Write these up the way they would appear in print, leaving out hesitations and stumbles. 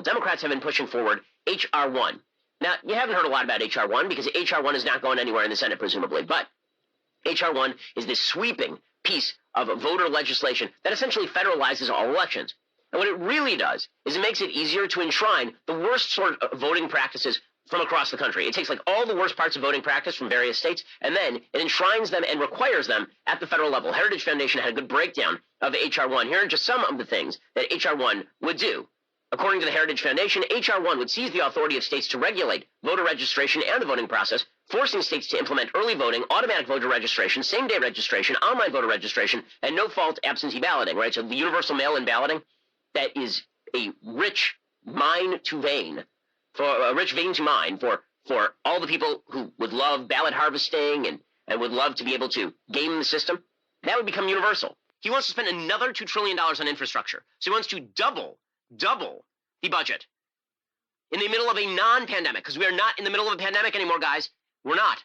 Democrats have been pushing forward H.R. 1. Now, you haven't heard a lot about H.R. 1 because H.R. 1 is not going anywhere in the Senate, presumably. But H.R. 1 is this sweeping piece of voter legislation that essentially federalizes all elections. And what it really does is it makes it easier to enshrine the worst sort of voting practices from across the country. It takes like all the worst parts of voting practice from various states, and then it enshrines them and requires them at the federal level. Heritage Foundation had a good breakdown of H.R. 1. Here are just some of the things that H.R. 1 would do. According to the Heritage Foundation, H.R. 1 would seize the authority of states to regulate voter registration and the voting process, forcing states to implement early voting, automatic voter registration, same-day registration, online voter registration, and no-fault absentee balloting, right? So the universal mail-in balloting, that is a rich mine to vein, for a rich vein to mine for all the people who would love ballot harvesting and would love to be able to game the system. That would become universal. He wants to spend another $2 trillion on infrastructure. So he wants to double the budget in the middle of a non-pandemic, because we are not in the middle of a pandemic anymore, guys. We're not.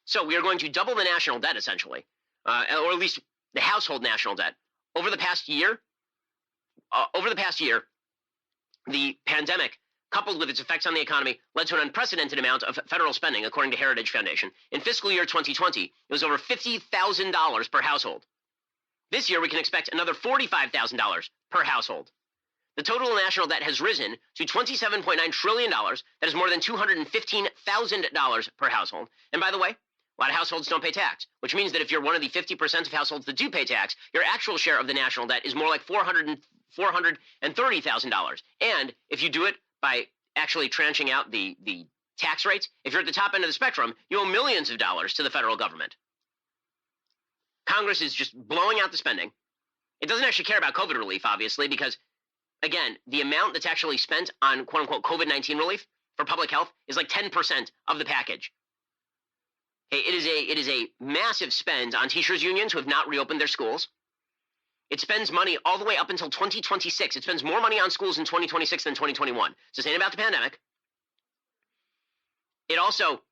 So we are going to double the national debt, essentially, or at least the household national debt. Over the past year, the pandemic, coupled with its effects on the economy, led to an unprecedented amount of federal spending, according to Heritage Foundation. In fiscal year 2020, it was over $50,000 per household. This year, we can expect another $45,000 per household. The total national debt has risen to $27.9 trillion. That is more than $215,000 per household. And by the way, a lot of households don't pay tax, which means that if you're one of the 50% of households that do pay tax, your actual share of the national debt is more like $430,000. And if you do it by actually tranching out the tax rates, if you're at the top end of the spectrum, you owe millions of dollars to the federal government. Congress is just blowing out the spending. It doesn't actually care about COVID relief, obviously, because, again, the amount that's actually spent on quote-unquote COVID-19 relief for public health is like 10% of the package. Hey, it is a massive spend on teachers' unions who have not reopened their schools. It spends money all the way up until 2026. It spends more money on schools in 2026 than 2021. So this ain't about the pandemic. It also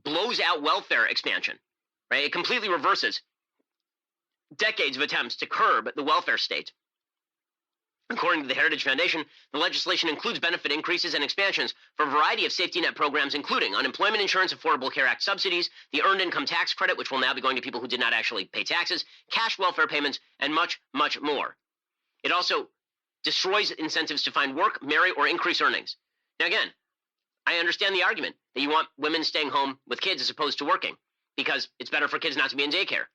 blows out welfare expansion, right? It completely reverses decades of attempts to curb the welfare state. According to the Heritage Foundation, the legislation includes benefit increases and expansions for a variety of safety net programs, including Unemployment Insurance Affordable Care Act subsidies, the Earned Income Tax Credit, which will now be going to people who did not actually pay taxes, cash welfare payments, and much, much more. It also destroys incentives to find work, marry, or increase earnings. Now again, I understand the argument that you want women staying home with kids as opposed to working because it's better for kids not to be in daycare.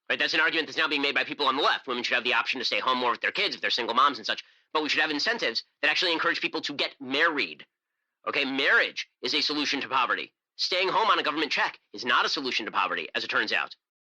Right? That's an argument that's now being made by people on the left. Women should have the option to stay home more with their kids if they're single moms and such. But we should have incentives that actually encourage people to get married. Okay, marriage is a solution to poverty. Staying home on a government check is not a solution to poverty, as it turns out.